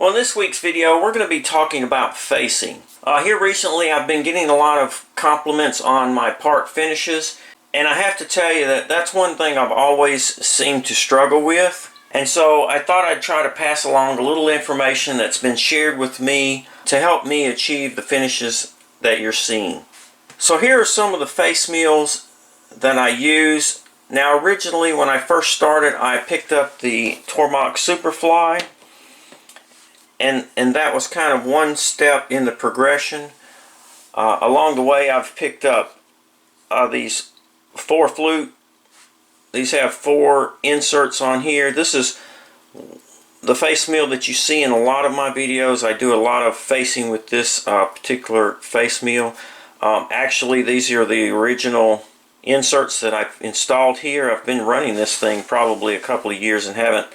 Well, in this week's video, we're going to be talking about facing. Here recently, I've been getting a lot of compliments on my part finishes, and I have to tell you that that's one thing I've always seemed to struggle with. And so I thought I'd try to pass along a little information that's been shared with me to help me achieve the finishes that you're seeing. So here are some of the face meals that I use. Now originally when I first started, I picked up the Tramming Superfly. And that was kind of one step in the progression. Along the way, I've picked up these 4 flute. These have 4 inserts on here. This is the face meal that you see in a lot of my videos. I do a lot of facing with this particular face meal. Actually, these are the original inserts that I've installed here. I've been running this thing probably a couple of years and haven't.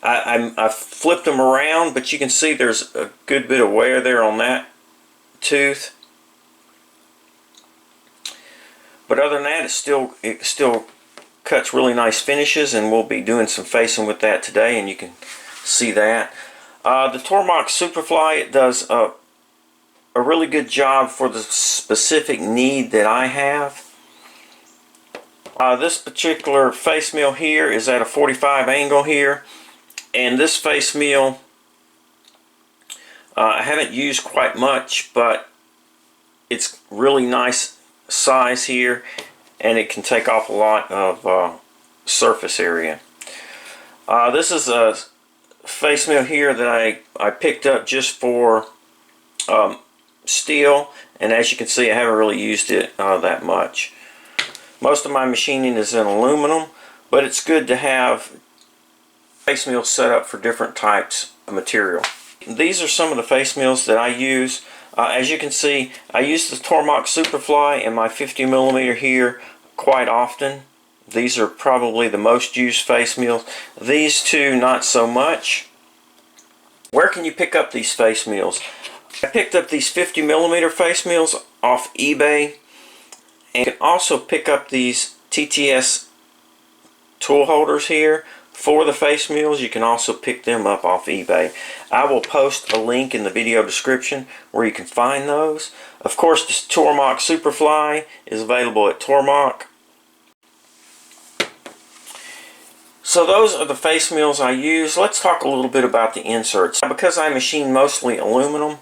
I've flipped them around, but you can see there's a good bit of wear there on that tooth. But other than that, it still cuts really nice finishes, and we'll be doing some facing with that today, and you can see that. The Tramming Superfly, it does a really good job for the specific need that I have. This particular face meal here is at a 45 angle here. And this face meal I haven't used quite much, but it's really nice size here, and it can take off a lot of surface area. This is a face meal here that I picked up just for steel, and as you can see, I haven't really used it that much. Most of my machining is in aluminum, but it's good to have face meals set up for different types of material. These are some of the face meals that I use. As you can see, I use the Tramming Superfly and my 50mm here quite often. These are probably the most used face meals. These two, not so much. Where can you pick up these face meals? I picked up these 50mm face meals off eBay, and you can also pick up these TTS tool holders here. For the face meals, you can also pick them up off eBay. I will post a link in the video description where you can find those. Of course, this Tramming Superfly is available at Tramming. So those are the face meals I use. Let's talk a little bit about the inserts. Because I machine mostly aluminum,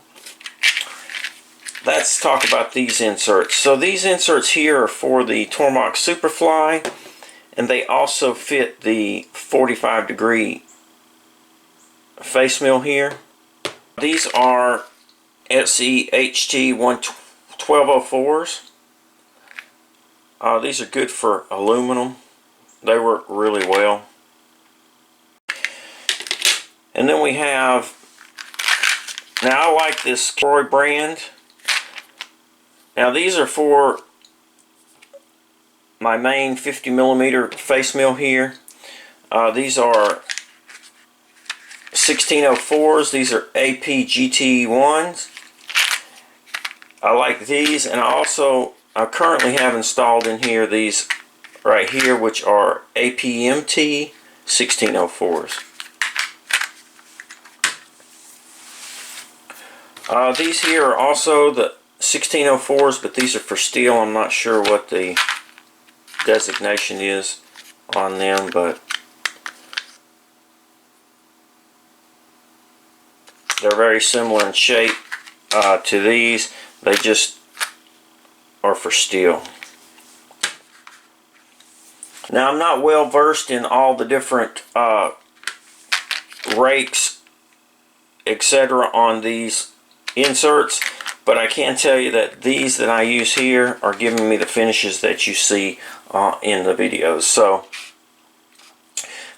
let's talk about these inserts. So these inserts here are for the Tramming Superfly, and they also fit the 45-degree face mill here. These are SEHT 1204s. These are good for aluminum. They work really well. And then we have, now I like this Roy brand. Now these are for my main 50mm face mill here. These are 1604s. These are AP GT1s. I like these, and I currently have installed in here these right here, which are APMT 1604s. These here are also the 1604s, but these are for steel. I'm not sure what the designation is on them, but they're very similar in shape to these. They just are for steel. Now, I'm not well versed in all the different rakes, etc. on these inserts, but I can tell you that these that I use here are giving me the finishes that you see in the videos. So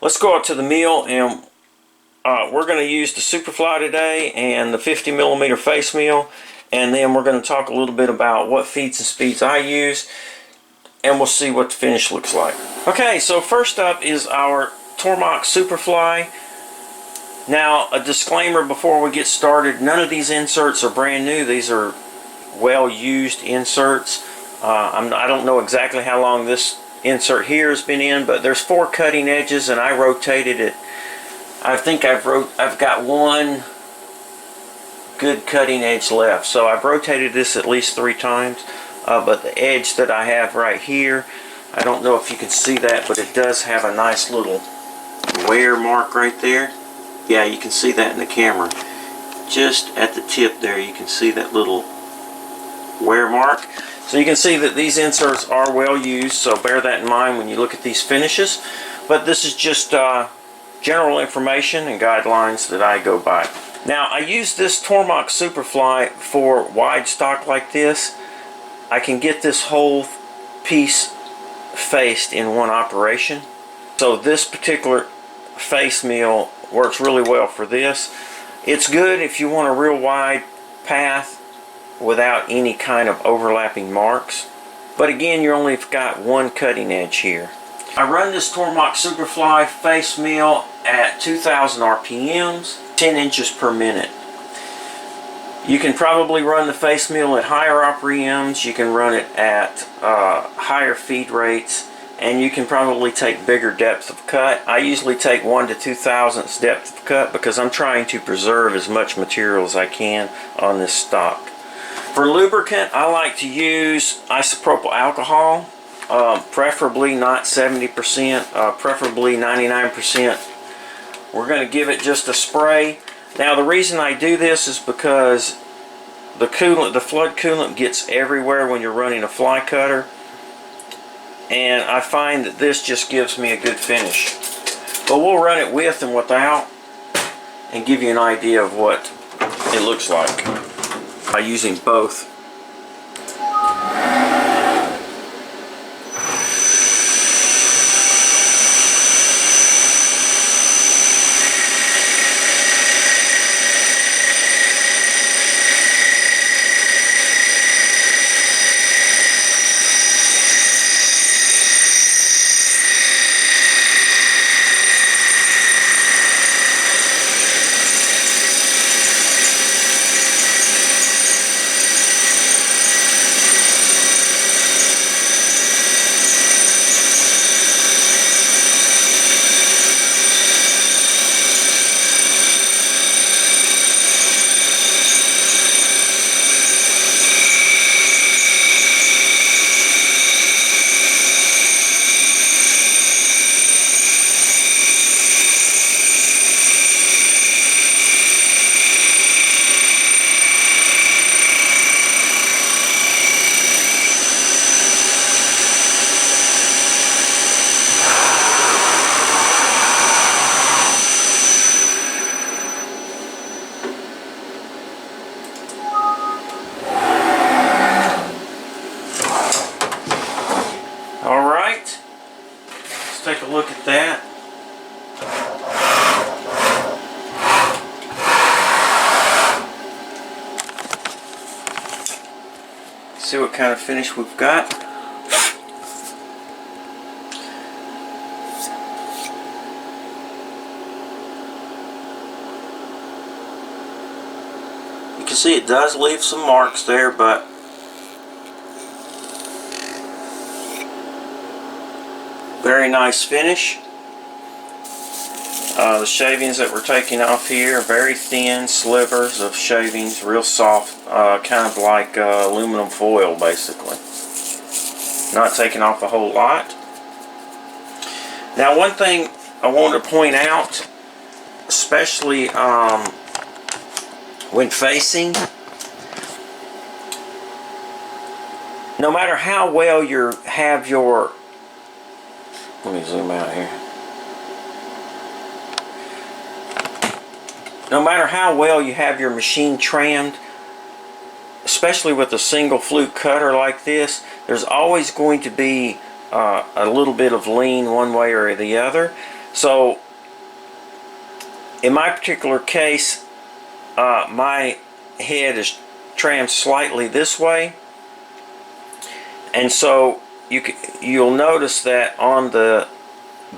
let's go out to the mill, and we're going to use the Superfly today and the 50mm face mill, and then we're going to talk a little bit about what feeds and speeds I use, and we'll see what the finish looks like. Okay, so first up is our Tramming Superfly. Now, a disclaimer before we get started: none of these inserts are brand new. These are well-used inserts. I don't know exactly how long this insert here has been in, but there's 4 cutting edges, and I rotated it. I think I've got one good cutting edge left. So I've rotated this at least 3 times, but the edge that I have right here, I don't know if you can see that, but it does have a nice little wear mark right there. Yeah, you can see that in the camera. Just at the tip there, you can see that little wear mark. So you can see that these inserts are well used, so bear that in mind when you look at these finishes. But this is just general information and guidelines that I go by. Now, I use this Tramming Superfly for wide stock like this. I can get this whole piece faced in one operation. So this particular face mill works really well for this. It's good if you want a real wide path without any kind of overlapping marks. But again, you only got one cutting edge here. I run this Tramming Superfly face mill at 2000 RPMs, 10 inches per minute. You can probably run the face mill at higher RPMs, you can run it at higher feed rates, and you can probably take bigger depth of cut. I usually take 1 to 2 thousandths depth of cut because I'm trying to preserve as much material as I can on this stock. For lubricant, I like to use isopropyl alcohol, preferably not 70%, preferably 99%. We're going to give it just a spray. Now the reason I do this is because the coolant, the flood coolant, gets everywhere when you're running a fly cutter, and I find that this just gives me a good finish. But we'll run it with and without and give you an idea of what it looks like by using both. Take a look at that. See what kind of finish we've got. You can see it does leave some marks there, but very nice finish. The shavings that we're taking off here are very thin slivers of shavings, real soft, kind of like aluminum foil basically. Not taking off a whole lot. Now one thing I want to point out, especially when facing, no matter how well you have your, let me zoom out here. No matter how well you have your machine trammed, especially with a single flute cutter like this, there's always going to be a little bit of lean one way or the other. So in my particular case, my head is trammed slightly this way, and so you'll notice that on the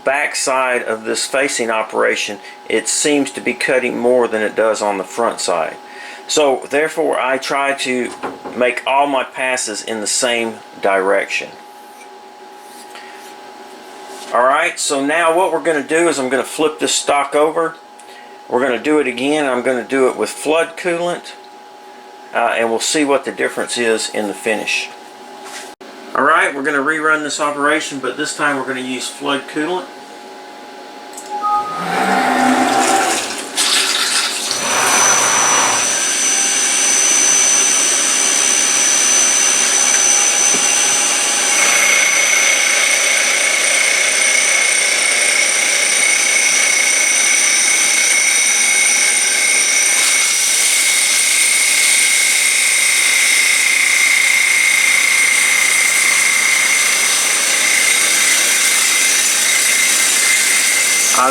back side of this facing operation, it seems to be cutting more than it does on the front side. So therefore I try to make all my passes in the same direction. Alright, so now what we're going to do is I'm going to flip this stock over. We're going to do it again. I'm going to do it with flood coolant. and we'll see what the difference is in the finish. Alright, we're going to rerun this operation, but this time we're going to use flood coolant.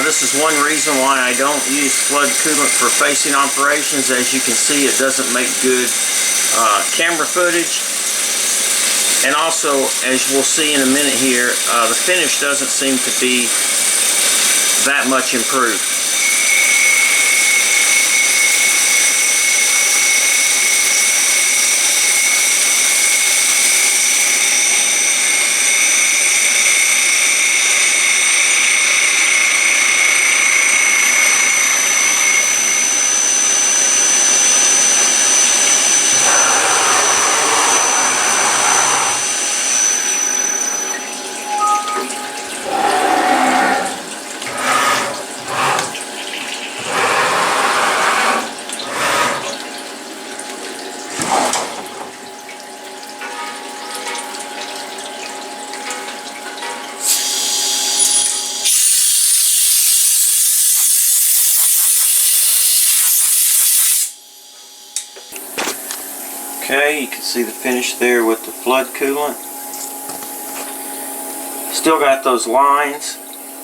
This is one reason why I don't use flood coolant for facing operations. As you can see, it doesn't make good camera footage. And also, as we'll see in a minute here, the finish doesn't seem to be that much improved. Okay, you can see the finish there with the flood coolant. Still got those lines.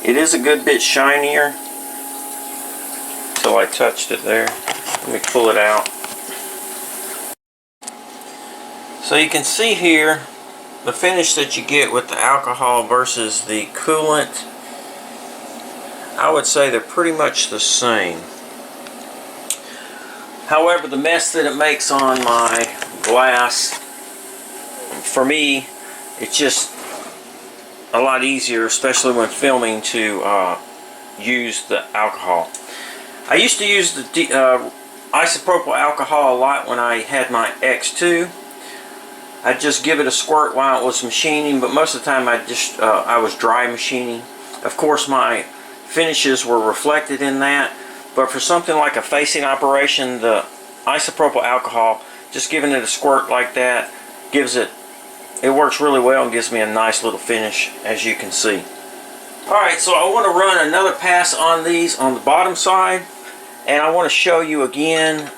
It is a good bit shinier until I touched it there. Let me pull it out. So you can see here the finish that you get with the alcohol versus the coolant. I would say they're pretty much the same. However, the mess that it makes on my glass, for me, it's just a lot easier, especially when filming, to use the alcohol. I used to use the isopropyl alcohol a lot when I had my X2. I'd just give it a squirt while it was machining, but most of the time I was dry machining. Of course, my finishes were reflected in that. But for something like a facing operation, the isopropyl alcohol, just giving it a squirt like that, it works really well and gives me a nice little finish, as you can see. Alright, so I want to run another pass on these on the bottom side, and I want to show you again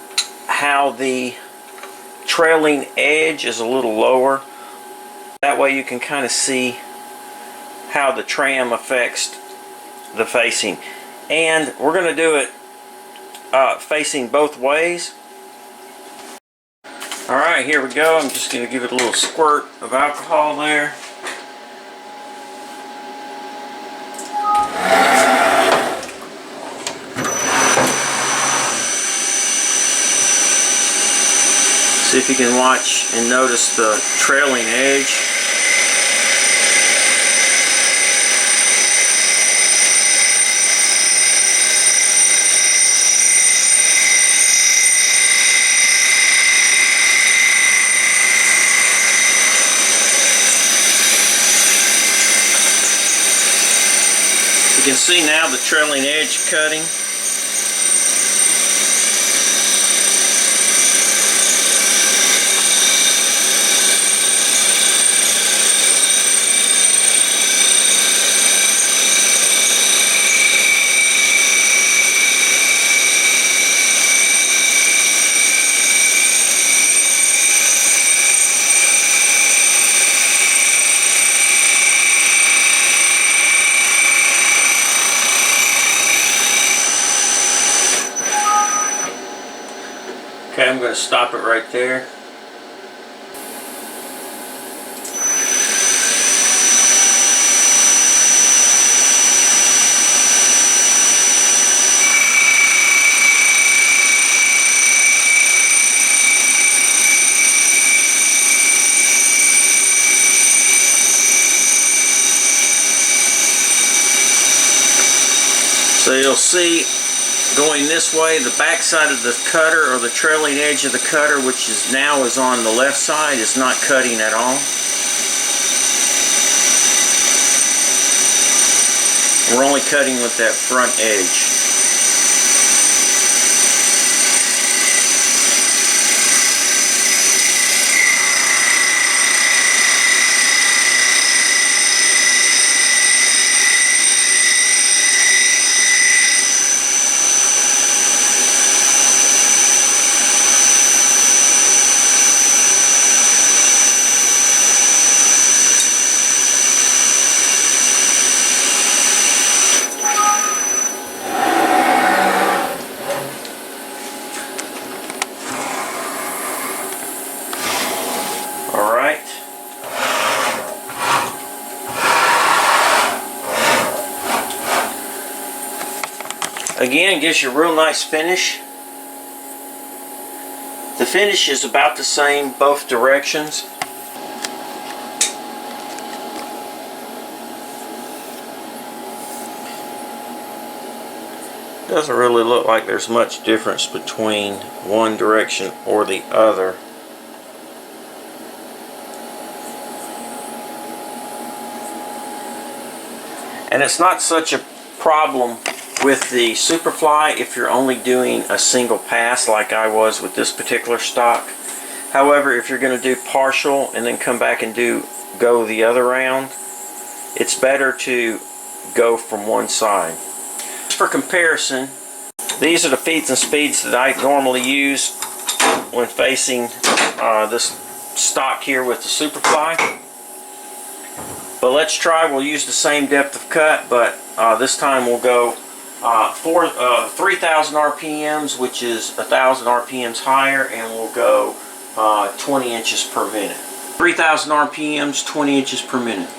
how the trailing edge is a little lower. That way you can kind of see how the tram affects the facing. And we're going to do it facing both ways. Alright, here we go. I'm just going to give it a little squirt of alcohol there. See if you can watch and notice the trailing edge. You can see now the trailing edge cutting. Okay, I'm going to stop it right there. So you'll see going going this way, the back side of the cutter, or the trailing edge of the cutter, which is now on the left side, is not cutting at all. We're only cutting with that front edge. Again, gives you a real nice finish. The finish is about the same both directions. Doesn't really look like there's much difference between one direction or the other. And it's not such a problem with the Superfly if you're only doing a single pass like I was with this particular stock. However, if you're going to do partial and then come back and go the other round, it's better to go from one side. For comparison, these are the feeds and speeds that I normally use when facing this stock here with the Superfly. But let's try, we'll use the same depth of cut, but this time we'll go 3,000 RPMs, which is 1,000 RPMs higher, and we'll go 20 inches per minute. 3,000 RPMs, 20 inches per minute.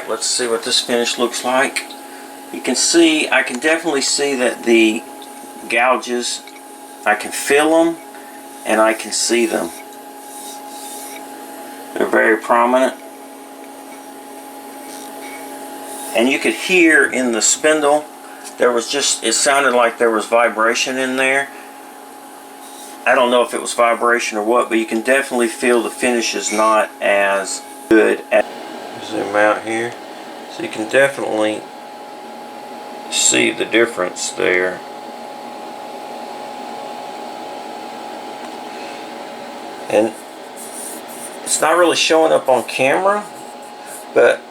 Let's see what this finish looks like. You can see, I can definitely see that the gouges, I can feel them and I can see them. They're very prominent. And you could hear in the spindle, there was just, it sounded like there was vibration in there. I don't know if it was vibration or what, but you can definitely feel the finish is not as good as. Zoom out here, so you can definitely see the difference there. And it's not really showing up on camera, but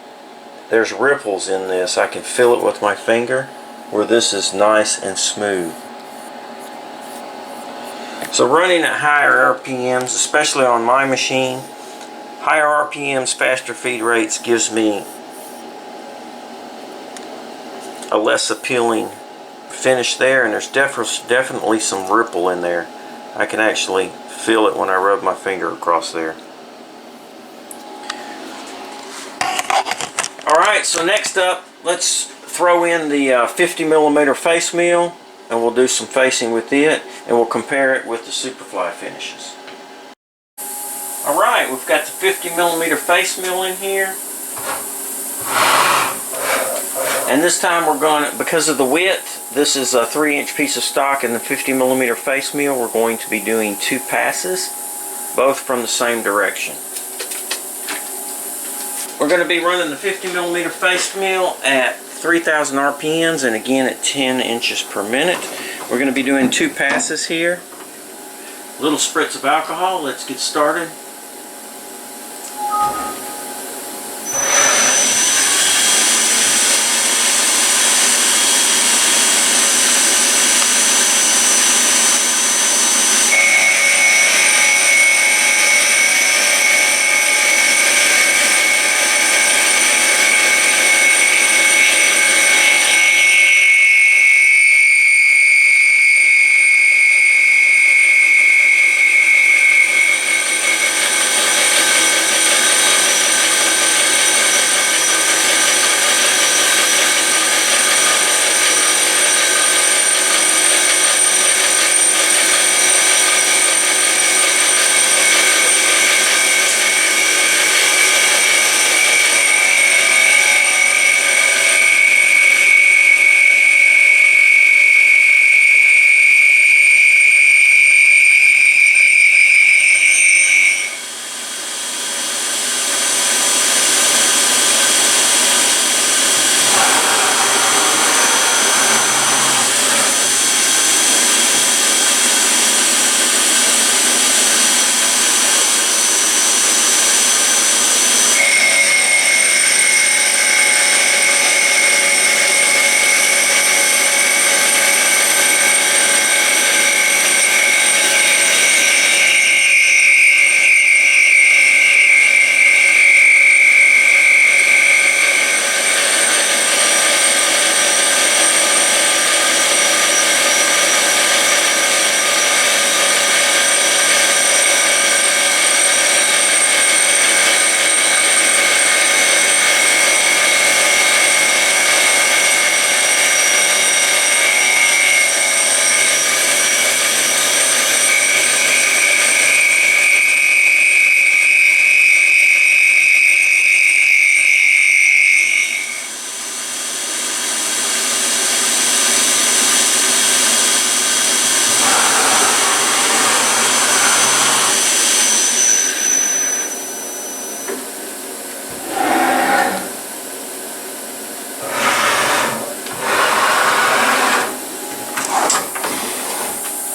there's ripples in this. I can feel it with my finger where this is nice and smooth. So running at higher RPMs, especially on my machine, higher RPMs, faster feed rates gives me a less appealing finish there, and there's definitely some ripple in there. I can actually feel it when I rub my finger across there. Alright, so next up, let's throw in the 50mm face mill, and we'll do some facing with it, and we'll compare it with the Superfly finishes. Alright, we've got the 50mm face mill in here. And this time we're going to, because of the width, this is a 3-inch piece of stock, and the 50mm face mill, we're going to be doing 2 passes, both from the same direction. We're going to be running the 50mm face mill at 3,000 RPMs, and again at 10 inches per minute. We're going to be doing 2 passes here. A little spritz of alcohol. Let's get started.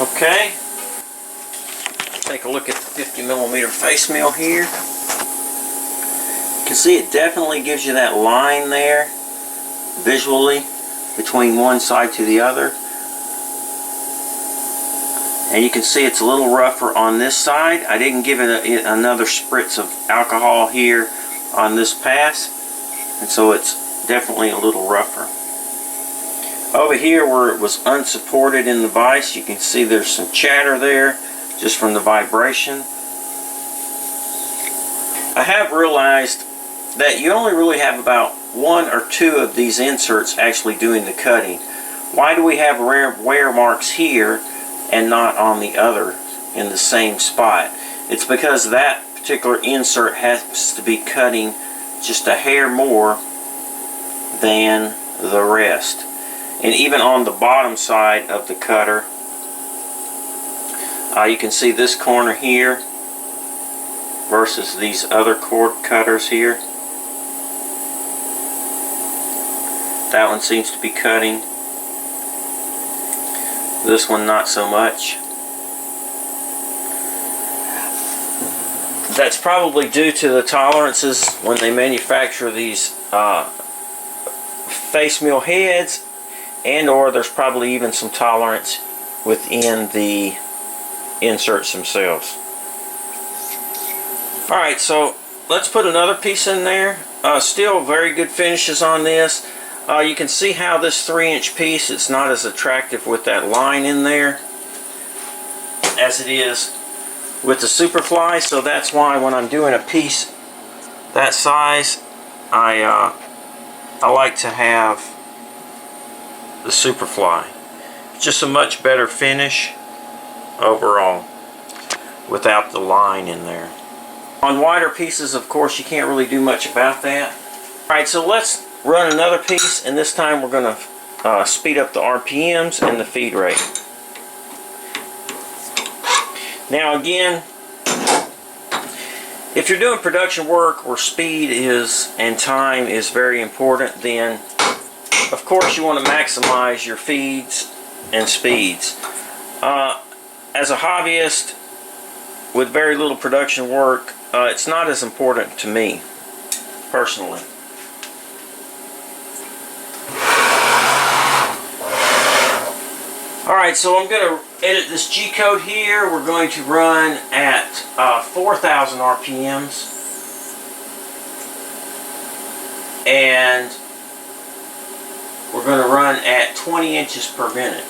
Okay, take a look at the 50mm face mill here. You can see it definitely gives you that line there visually between one side to the other. And you can see it's a little rougher on this side. I didn't give it another spritz of alcohol here on this pass, and so it's definitely a little rougher. Over here where it was unsupported in the vise, you can see there's some chatter there just from the vibration. I have realized that you only really have about 1 or 2 of these inserts actually doing the cutting. Why do we have wear marks here and not on the other in the same spot? It's because that particular insert has to be cutting just a hair more than the rest. And even on the bottom side of the cutter, you can see this corner here versus these other cord cutters here. That one seems to be cutting. This one not so much. That's probably due to the tolerances when they manufacture these face mill heads, and or there's probably even some tolerance within the inserts themselves. Alright, so let's put another piece in there. Still very good finishes on this. You can see how this 3-inch piece, it's not as attractive with that line in there as it is with the Superfly, so that's why when I'm doing a piece that size, I like to have the Superfly. Just a much better finish overall without the line in there. On wider pieces, of course, you can't really do much about that. Alright, so let's run another piece, and this time we're going to speed up the RPMs and the feed rate. Now again, if you're doing production work where speed is and time is very important, then of course you want to maximize your feeds and speeds. As a hobbyist with very little production work, it's not as important to me personally. Alright, so I'm going to edit this G-code here. We're going to run at 4,000 RPMs. And we're going to run at 20 inches per minute.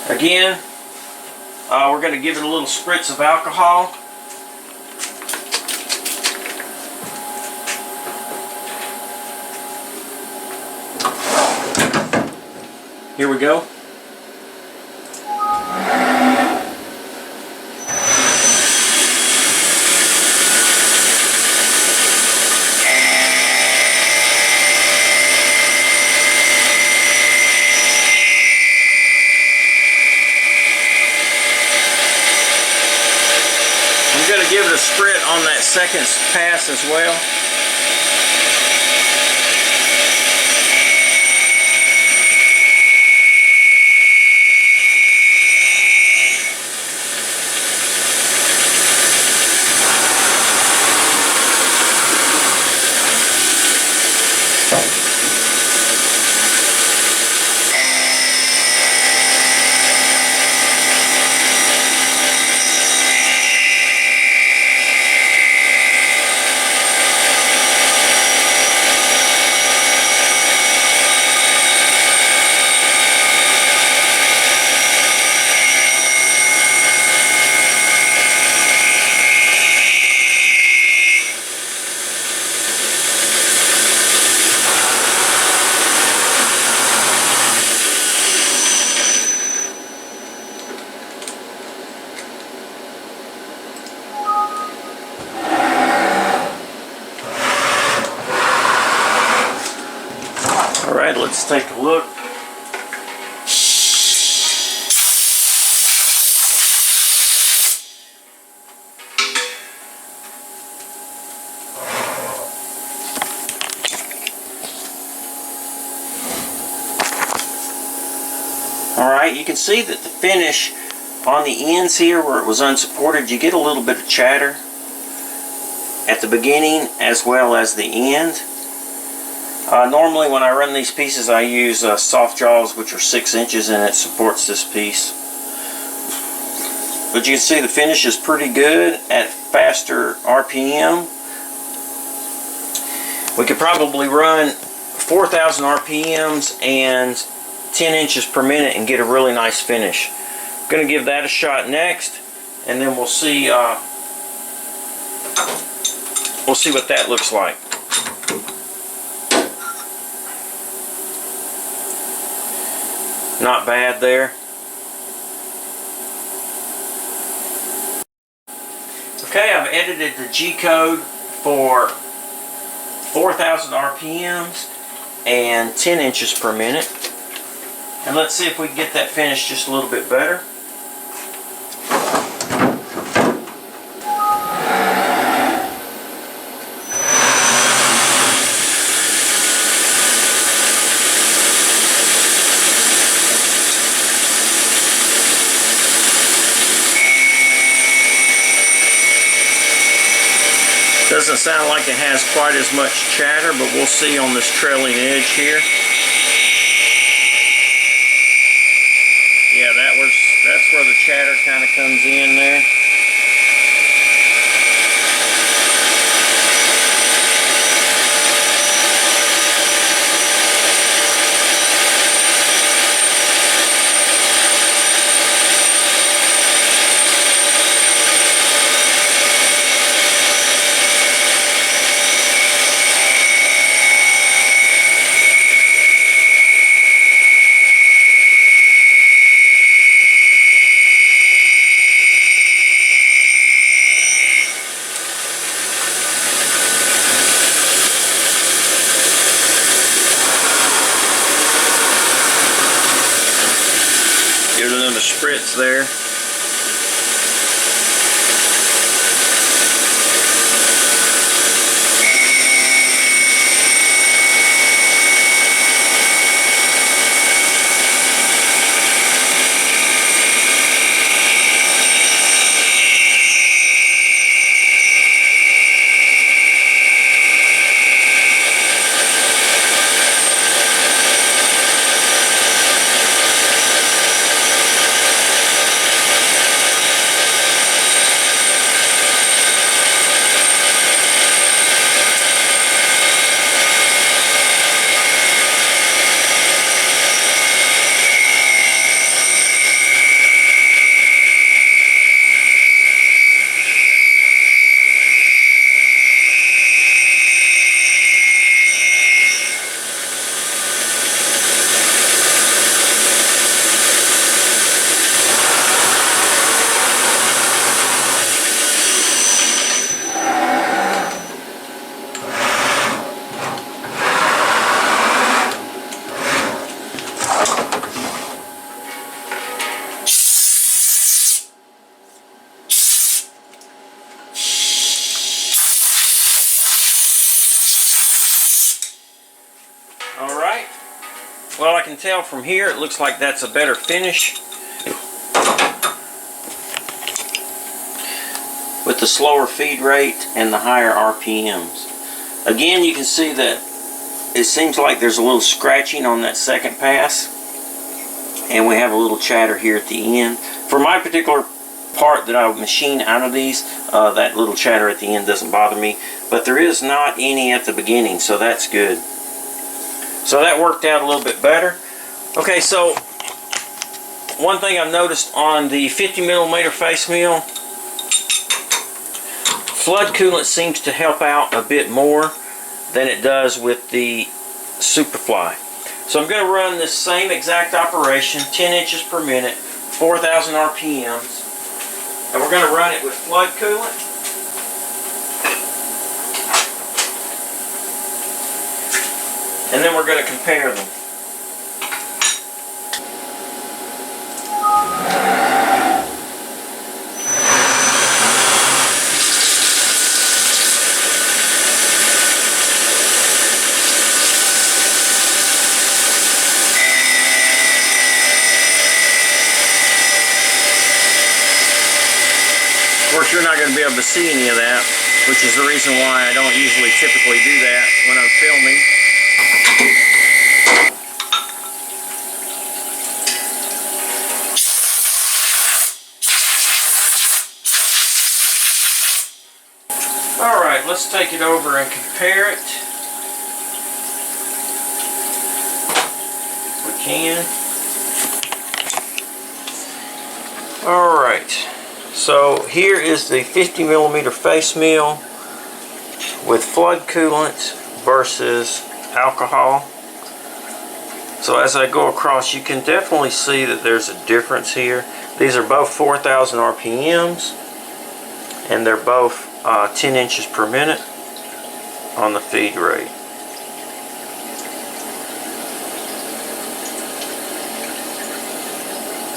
Again, we're going to give it a little spritz of alcohol. Here we go. I'm going to give it a sprit on that second pass as well. Alright, let's take a look. right, you can see that the finish on the ends here where it was unsupported, you get a little bit of chatter at the beginning as well as the end. Normally when I run these pieces I use soft jaws, which are 6 inches, and it supports this piece. But you can see the finish is pretty good at faster RPM. We could probably run 4,000 RPMs and 10 inches per minute and get a really nice finish. I'm going to give that a shot next, and then we'll see what that looks like. Not bad there. Okay, I've edited the G code for 4,000 RPMs and 10 inches per minute. And let's see if we can get that finish just a little bit better. Doesn't sound like it has quite as much chatter, but we'll see on this trailing edge here. Yeah, that's where the chatter kind of comes in there. Give it another spritz there. Well, I can tell from here it looks like that's a better finish with the slower feed rate and the higher RPMs. Again, you can see that it seems like there's a little scratching on that second pass, and we have a little chatter here at the end. For my particular part that I machine out of these, that little chatter at the end doesn't bother me, but there is not any at the beginning, so that's good. So that worked out a little bit better. Okay, so one thing I've noticed on the 50mm face mill, flood coolant seems to help out a bit more than it does with the Superfly. So I'm going to run this same exact operation, 10 inches per minute, 4,000 RPMs, and we're going to run it with flood coolant. And then we're going to compare them. to see any of that, which is the reason why I don't usually typically do that when I'm filming. Alright, let's take it over and compare it. If we can. Alright, so here is the 50mm face meal with flood coolant versus alcohol. So as I go across, you can definitely see that there's a difference here. These are both 4,000 RPMs, and they're both 10 inches per minute on the feed rate.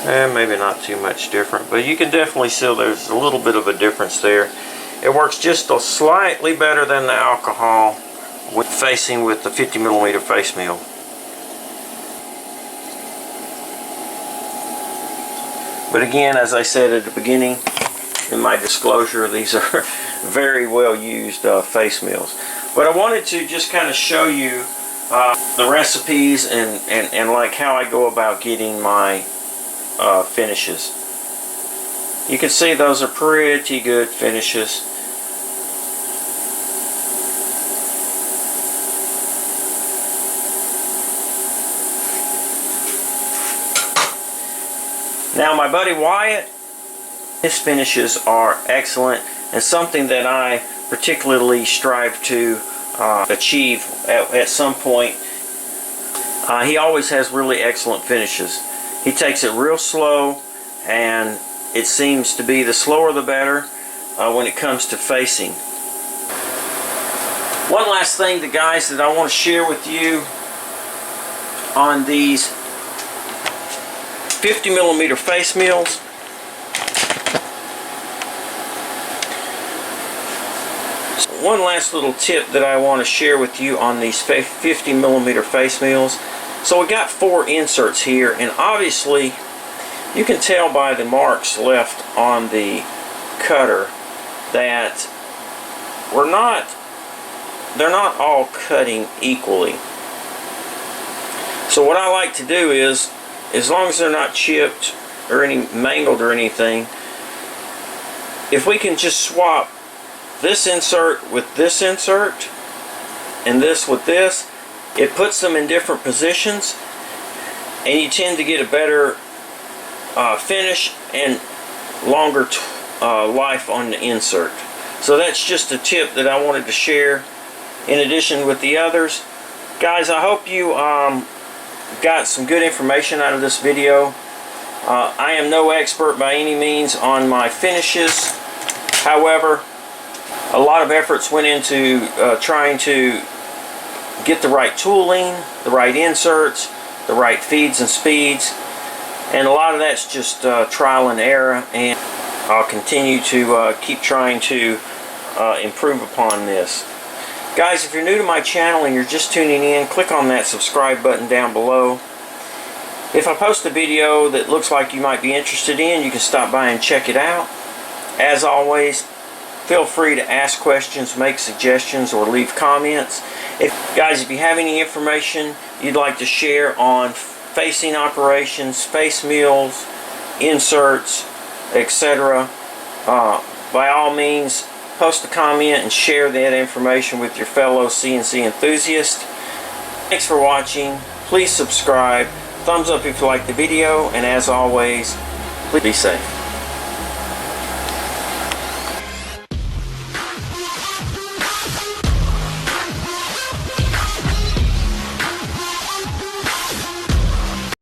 And maybe not too much different, but you can definitely see there's a little bit of a difference there. It works just a slightly better than the alcohol with facing with the 50mm face meal. But again, as I said at the beginning in my disclosure, these are very well used face meals. But I wanted to just kind of show you the recipes and like how I go about getting my finishes. You can see those are pretty good finishes. Now my buddy Wyatt, his finishes are excellent and something that I particularly strive to achieve at some point. He always has really excellent finishes. He takes it real slow, and it seems to be the slower the better when it comes to facing. One last thing, guys, that I want to share with you on these 50mm face meals. One last little tip that I want to share with you on these 50mm face meals. So we got 4 inserts here, and obviously you can tell by the marks left on the cutter that they're not all cutting equally. So what I like to do is, as long as they're not chipped or any mangled or anything, if we can just swap this insert with this insert and this with this, it puts them in different positions, and you tend to get a better finish and longer life on the insert. So that's just a tip that I wanted to share in addition with the others. Guys, I hope you got some good information out of this video. I am no expert by any means on my finishes. However, a lot of efforts went into trying to get the right tooling, the right inserts, the right feeds and speeds, and a lot of that's just trial and error, and I'll continue to keep trying to improve upon this. Guys, if you're new to my channel and you're just tuning in, click on that subscribe button down below. If I post a video that looks like you might be interested in, you can stop by and check it out. As always, feel free to ask questions, make suggestions, or leave comments. Guys, if you have any information you'd like to share on facing operations, face meals, inserts, etc., by all means, post a comment and share that information with your fellow CNC enthusiasts. Thanks for watching. Please subscribe. Thumbs up if you like the video, and as always, please be safe.